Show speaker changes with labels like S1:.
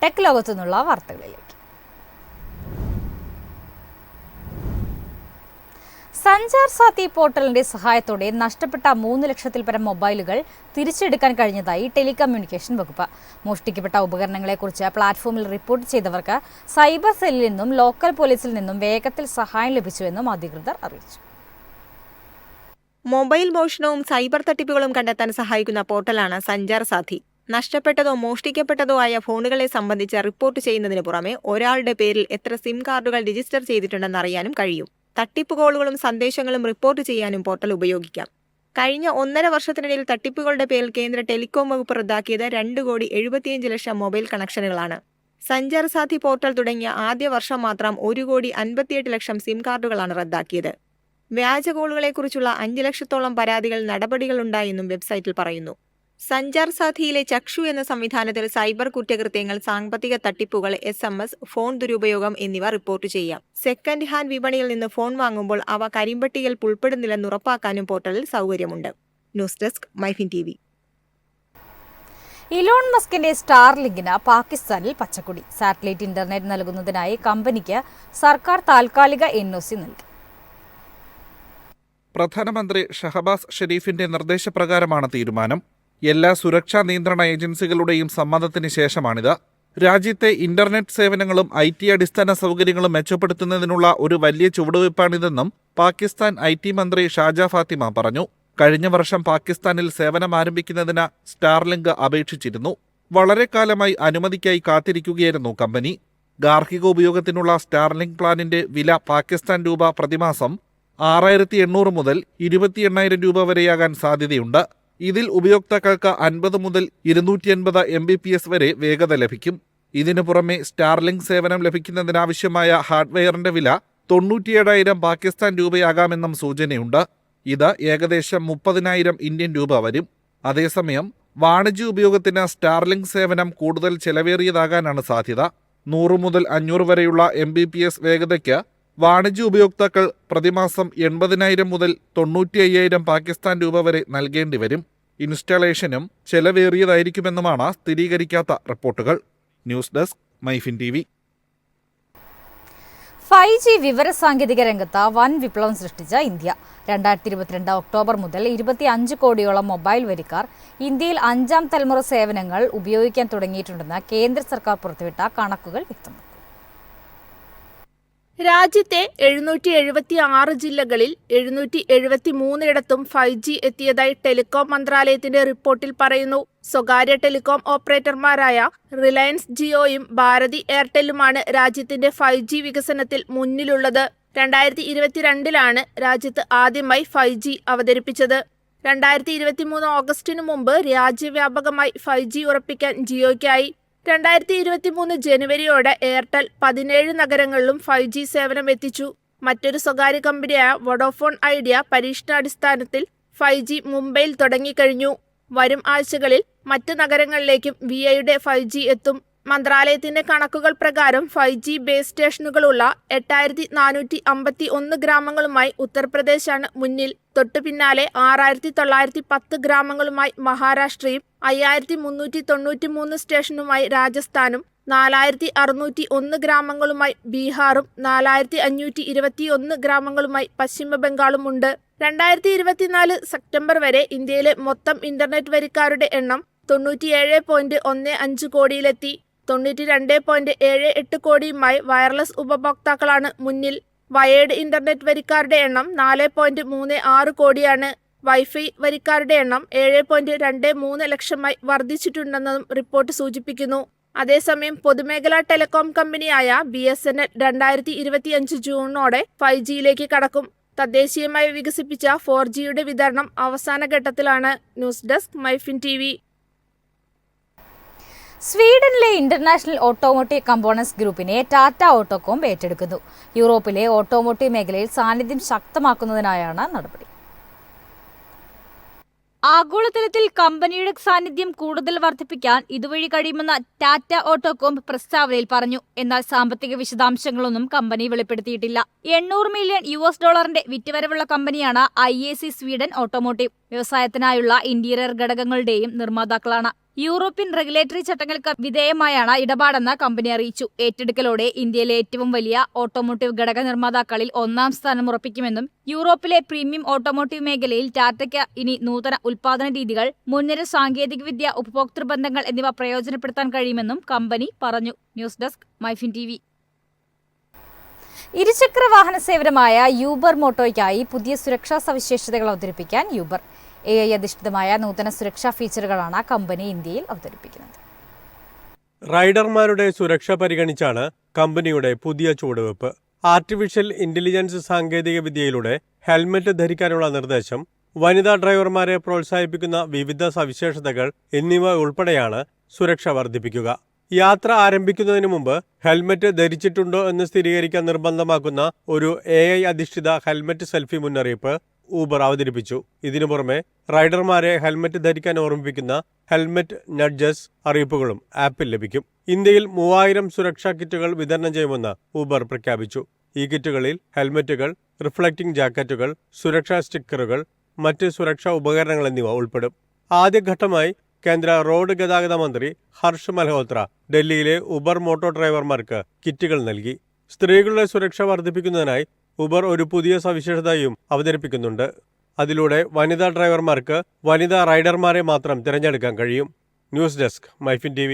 S1: Tech ലോകത്തു നിന്നുള്ള വാർത്തകളിലേക്ക്. സഞ്ചാർ സാഥി പോർട്ടലിന്റെ സഹായത്തോടെ നഷ്ടപ്പെട്ട 3 ലക്ഷത്തിൽ പരം മൊബൈലുകൾ തിരിച്ചെടുക്കാൻ കഴിഞ്ഞതായി ടെലികമ്മ്യൂണിക്കേഷൻ വകുപ്പ്. മോഷ്ടിക്കപ്പെട്ട ഉപകരണങ്ങളെക്കുറിച്ച് പ്ലാറ്റ്ഫോമിൽ റിപ്പോർട്ട് ചെയ്തവർക്ക് സൈബർ സെല്ലിൽ നിന്നും ലോക്കൽ പോലീസിൽ നിന്നും വേഗത്തിൽ സഹായം ലഭിച്ചുവെന്നും അധികൃതർ അറിയിച്ചു.
S2: മൊബൈൽ മോഷണവും സൈബർ തട്ടിപ്പുകളും കണ്ടെത്താൻ സഹായിക്കുന്ന പോർട്ടലാണ് സഞ്ചാർ സാഥി. നഷ്ടപ്പെട്ടതോ മോഷ്ടിക്കപ്പെട്ടതോ ആയ ഫോണുകളെ സംബന്ധിച്ച് റിപ്പോർട്ട് ചെയ്യുന്നതിന് പുറമെ ഒരാളുടെ പേരിൽ എത്ര സിം കാർഡുകൾ രജിസ്റ്റർ ചെയ്തിട്ടുണ്ടെന്ന് അറിയാനും കഴിയും. തട്ടിപ്പ് കോളുകളും സന്ദേശങ്ങളും റിപ്പോർട്ട് ചെയ്യാനും പോർട്ടൽ ഉപയോഗിക്കാം. കഴിഞ്ഞ 1.5 വർഷത്തിനിടയിൽ തട്ടിപ്പുകളുടെ പേരിൽ കേന്ദ്ര ടെലികോം വകുപ്പ് റദ്ദാക്കിയത് 2,75 ലക്ഷം മൊബൈൽ കണക്ഷനുകളാണ്. സഞ്ചാർ സാഥി പോർട്ടൽ തുടങ്ങിയ ആദ്യ വർഷം മാത്രം 1,58 ലക്ഷം സിം കാർഡുകളാണ് റദ്ദാക്കിയത്. വ്യാജ കോളുകളെക്കുറിച്ചുള്ള 5 ലക്ഷത്തോളം പരാതികൾ നടപടികളുണ്ടായെന്നും വെബ്സൈറ്റിൽ പറയുന്നു. സഞ്ചാർ സാഥിയിലെ ചക്ഷു എന്ന സംവിധാനത്തിൽ സൈബർ കുറ്റകൃത്യങ്ങൾ, സാമ്പത്തിക തട്ടിപ്പുകൾ, SMS, ഫോൺ ദുരുപയോഗം എന്നിവ റിപ്പോർട്ട് ചെയ്യാം. സെക്കൻഡ് ഹാൻഡ് വിപണിയിൽ നിന്ന് ഫോൺ വാങ്ങുമ്പോൾ അവ കരിമ്പട്ടികയിൽ ഉൾപ്പെടുന്നില്ലെന്ന് ഉറപ്പാക്കാനും പോർട്ടലിൽ സൗകര്യമുണ്ട്. News desk MyFin TV.
S1: Elon മസ്കിന്റെ സ്റ്റാർലിങ്കിന് പാകിസ്ഥാനിൽ പച്ചക്കൊടി. സാറ്റലൈറ്റ് ഇന്റർനെറ്റ് നൽകുന്നതിനായി കമ്പനിക്ക് സർക്കാർ താൽക്കാലിക NOC നൽകി.
S3: പ്രധാനമന്ത്രി ഷഹബാസ് ഷെരീഫിന്റെ നിർദ്ദേശപ്രകാരമാണ് തീരുമാനം. എല്ലാ സുരക്ഷാ നിയന്ത്രണ ഏജൻസികളുടെയും സമ്മതത്തിന് ശേഷമാണിത്. രാജ്യത്തെ ഇന്റർനെറ്റ് സേവനങ്ങളും IT അടിസ്ഥാന സൗകര്യങ്ങളും മെച്ചപ്പെടുത്തുന്നതിനുള്ള ഒരു വലിയ ചുവടുവയ്പ്പാണിതെന്നും പാകിസ്ഥാൻ IT മന്ത്രി ഷാജ ഫാത്തിമ പറഞ്ഞു. കഴിഞ്ഞ വർഷം പാകിസ്ഥാനിൽ സേവനം ആരംഭിക്കുന്നതിന് സ്റ്റാർലിങ്ക് അപേക്ഷിച്ചിരുന്നു. വളരെ കാലമായി അനുമതിക്കായി കാത്തിരിക്കുകയായിരുന്നു കമ്പനി. ഗാർഹിക ഉപയോഗത്തിനുള്ള സ്റ്റാർലിങ്ക് പ്ലാനിന്റെ വില പാകിസ്ഥാൻ രൂപ പ്രതിമാസം 6,800 മുതൽ 28,000 രൂപ വരെയാകാൻ സാധ്യതയുണ്ട്. ഇതിൽ ഉപയോക്താക്കൾക്ക് 50 മുതൽ 280 Mbps വരെ വേഗത ലഭിക്കും. ഇതിനു പുറമെ സ്റ്റാർലിങ്ക് സേവനം ലഭിക്കുന്നതിനാവശ്യമായ ഹാർഡ്വെയറിന്റെ വില 97,000 പാകിസ്ഥാൻ രൂപയാകാമെന്നും സൂചനയുണ്ട്. ഇത് ഏകദേശം 30,000 ഇന്ത്യൻ രൂപ വരും. അതേസമയം വാണിജ്യ ഉപയോഗത്തിന് സ്റ്റാർലിങ്ക് സേവനം കൂടുതൽ ചെലവേറിയതാകാനാണ് സാധ്യത. 100 മുതൽ 500 വരെയുള്ള Mbps വേഗതയ്ക്ക് വാണിജ്യ ഉപയോക്താക്കൾ പ്രതിമാസം 80,000 മുതൽ 95,000 പാകിസ്ഥാൻ രൂപ വരെ നൽകേണ്ടി വരും. ഇൻസ്റ്റാളേഷനും ചെലവേറിയതായിരിക്കുമെന്നുമാണ് സ്ഥിരീകരിക്കാത്ത റിപ്പോർട്ടുകൾ. News desk MyFin TV.
S1: 5G വിവരസാങ്കേതിക രംഗത്ത് വൻ വിപ്ലവം സൃഷ്ടിച്ച ഇന്ത്യ. 2022 ഒക്ടോബർ മുതൽ 25 കോടിയോളം മൊബൈൽ വരിക്കാർ ഇന്ത്യയിൽ 5ാം തലമുറ സേവനങ്ങൾ ഉപയോഗിക്കാൻ തുടങ്ങിയിട്ടുണ്ടെന്ന് കേന്ദ്ര സർക്കാർ പുറത്തുവിട്ട കണക്കുകൾ വ്യക്തമാക്കുന്നു.
S4: രാജ്യത്തെ 776 ജില്ലകളിൽ 773 5G എത്തിയതായി ടെലികോം മന്ത്രാലയത്തിന്റെ റിപ്പോർട്ടിൽ പറയുന്നു. സ്വകാര്യ ടെലികോം ഓപ്പറേറ്റർമാരായ റിലയൻസ് ജിയോയും ഭാരതി എയർടെല്ലുമാണ് രാജ്യത്തിന്റെ 5G വികസനത്തിൽ മുന്നിലുള്ളത്. 2022 രാജ്യത്ത് ആദ്യമായി 5G അവതരിപ്പിച്ചത്. 2023 ഓഗസ്റ്റിനു മുമ്പ് രാജ്യവ്യാപകമായി 5G ഉറപ്പിക്കാൻ ജിയോയ്ക്കായി. 2023 ജനുവരിയോടെ എയർടെൽ 17 നഗരങ്ങളിലും 5G സേവനം എത്തിച്ചു. മറ്റൊരു സ്വകാര്യ കമ്പനിയായ വോഡഫോൺ ഐഡിയ പരീക്ഷണാടിസ്ഥാനത്തിൽ 5G മുംബൈയിൽ തുടങ്ങിക്കഴിഞ്ഞു. വരും ആഴ്ചകളിൽ മറ്റ് നഗരങ്ങളിലേക്കും വിഐയുടെ 5G എത്തും. മന്ത്രാലയത്തിന്റെ കണക്കുകൾ പ്രകാരം 5G ബേസ് സ്റ്റേഷനുകളുള്ള 8,451 ഗ്രാമങ്ങളുമായി ഉത്തർപ്രദേശാണ് മുന്നിൽ. തൊട്ടു പിന്നാലെ 6,910 ഗ്രാമങ്ങളുമായി മഹാരാഷ്ട്രയും 5,393 സ്റ്റേഷനുമായി രാജസ്ഥാനും 4,601 ഗ്രാമങ്ങളുമായി ബീഹാറും 4,521 ഗ്രാമങ്ങളുമായി പശ്ചിമ ബംഗാളും ഉണ്ട്. 2024 സെപ്റ്റംബർ വരെ ഇന്ത്യയിലെ മൊത്തം ഇന്റർനെറ്റ് വരിക്കാരുടെ എണ്ണം 97.15 കോടിയിലെത്തി. 92.78 കോടിയുമായി വയർലെസ് ഉപഭോക്താക്കളാണ് മുന്നിൽ. വയേർഡ് ഇന്റർനെറ്റ് വരിക്കാരുടെ എണ്ണം 4.36 കോടിയാണ്. വൈഫൈ വരിക്കാരുടെ എണ്ണം 7.23 ലക്ഷമായി വർദ്ധിച്ചിട്ടുണ്ടെന്നും റിപ്പോർട്ട് സൂചിപ്പിക്കുന്നു. അതേസമയം പൊതുമേഖലാ ടെലികോം കമ്പനിയായ BSNL 2025 ജൂണോടെ 5Gയിലേക്ക് കടക്കും. തദ്ദേശീയമായി വികസിപ്പിച്ച 4Gയുടെ വിതരണം അവസാന ഘട്ടത്തിലാണ്. News desk MyFin TV.
S1: സ്വീഡനിലെ ഇന്റർനാഷണൽ ഓട്ടോമോട്ടീവ് കമ്പോണൻസ് ഗ്രൂപ്പിനെ ടാറ്റ ഓട്ടോകോം ഏറ്റെടുക്കുന്നു. യൂറോപ്പിലെ ഓട്ടോമോട്ടീവ് മേഖലയിൽ സാന്നിധ്യം ശക്തമാക്കുന്നതിനായാണ് നടപടി. ആഗോളതലത്തിൽ കമ്പനിയുടെ സാന്നിധ്യം കൂടുതൽ വർദ്ധിപ്പിക്കാൻ ഇതുവഴി കഴിയുമെന്ന് ടാറ്റ ഓട്ടോകോം പ്രസ്താവനയിൽ പറഞ്ഞു. എന്നാൽ സാമ്പത്തിക വിശദാംശങ്ങളൊന്നും കമ്പനി വെളിപ്പെടുത്തിയിട്ടില്ല. $800 മില്യൺ വിറ്റുവരവുള്ള കമ്പനിയാണ് IAC സ്വീഡൻ ഓട്ടോമോട്ടീവ്. വ്യവസായത്തിനായുള്ള ഇന്റീരിയർ ഘടകങ്ങളുടെയും നിർമ്മാതാക്കളാണ്. യൂറോപ്യൻ റെഗുലേറ്ററി ചട്ടങ്ങൾക്ക് വിധേയമായാണ് ഇടപാടെന്ന് കമ്പനി അറിയിച്ചു. ഏറ്റെടുക്കലോടെ ഇന്ത്യയിലെ ഏറ്റവും വലിയ ഓട്ടോമോട്ടീവ് ഘടക നിർമ്മാതാക്കളിൽ ഒന്നാം സ്ഥാനം ഉറപ്പിക്കുമെന്നും യൂറോപ്പിലെ പ്രീമിയം ഓട്ടോമോട്ടീവ് മേഖലയിൽ ടാറ്റയ്ക്ക് ഇനി നൂതന ഉൽപാദന രീതികൾ, മുൻനിര സാങ്കേതികവിദ്യ, ഉപഭോക്തൃ ബന്ധങ്ങൾ എന്നിവ പ്രയോജനപ്പെടുത്താൻ കഴിയുമെന്നും കമ്പനി പറഞ്ഞു. News desk MyFin TV. ഇരുചക്ര വാഹന സേവനമായ യൂബർ മോട്ടോയ്ക്കായി പുതിയ സുരക്ഷാ സവിശേഷതകൾ അവതരിപ്പിക്കാൻ യൂബർ AI അധിഷ്ഠിതമായ നൂതന സുരക്ഷാ ഫീച്ചറുകളാണ് കമ്പനി ഇന്ത്യയിൽ അവതരിപ്പിക്കുന്നത്.
S5: റൈഡർമാരുടെ സുരക്ഷ പരിഗണിച്ചാണ് കമ്പനിയുടെ പുതിയ ചുവടുവെപ്പ്. ആർട്ടിഫിഷ്യൽ ഇന്റലിജൻസ് സാങ്കേതിക വിദ്യയിലൂടെ ഹെൽമറ്റ് ധരിക്കാനുള്ള നിർദ്ദേശം, വനിതാ ഡ്രൈവർമാരെ പ്രോത്സാഹിപ്പിക്കുന്ന വിവിധ സവിശേഷതകൾ എന്നിവ ഉൾപ്പെടെയാണ് സുരക്ഷ വർദ്ധിപ്പിക്കുക. യാത്ര ആരംഭിക്കുന്നതിന് മുമ്പ് ഹെൽമറ്റ് ധരിച്ചിട്ടുണ്ടോ എന്ന് സ്ഥിരീകരിക്കാൻ നിർബന്ധമാക്കുന്ന ഒരു AI അധിഷ്ഠിത ഹെൽമറ്റ് സെൽഫി മുന്നറിയിപ്പ് ഊബർ അവതരിപ്പിച്ചു. ഇതിനു പുറമെ റൈഡർമാരെ ഹെൽമറ്റ് ധരിക്കാൻ ഓർമ്മിപ്പിക്കുന്ന ഹെൽമറ്റ് നഡ്ജസ് അറിയിപ്പുകളും ആപ്പിൽ ലഭിക്കും. ഇന്ത്യയിൽ 3000 സുരക്ഷാ കിറ്റുകൾ വിതരണം ചെയ്യുമെന്ന് ഊബർ പ്രഖ്യാപിച്ചു. ഈ കിറ്റുകളിൽ ഹെൽമറ്റുകൾ, റിഫ്ലക്റ്റിംഗ് ജാക്കറ്റുകൾ, സുരക്ഷാ സ്റ്റിക്കറുകൾ, മറ്റ് സുരക്ഷാ ഉപകരണങ്ങൾ എന്നിവ ഉൾപ്പെടും. ആദ്യഘട്ടമായി കേന്ദ്ര റോഡ് ഗതാഗത മന്ത്രി ഹർഷ് മൽഹോത്ര ഡൽഹിയിലെ ഉബർ മോട്ടോ ഡ്രൈവർമാർക്ക് കിറ്റുകൾ നൽകി. സ്ത്രീകളുടെ സുരക്ഷ വർദ്ധിപ്പിക്കുന്നതിനായി ഉബർ ഒരു പുതിയ സവിശേഷതയും അവതരിപ്പിക്കുന്നുണ്ട്. അതിലൂടെ വനിതാ ഡ്രൈവർമാർക്ക് വനിതാ റൈഡർമാരെ മാത്രം തിരഞ്ഞെടുക്കാൻ കഴിയും. News desk MyFin TV.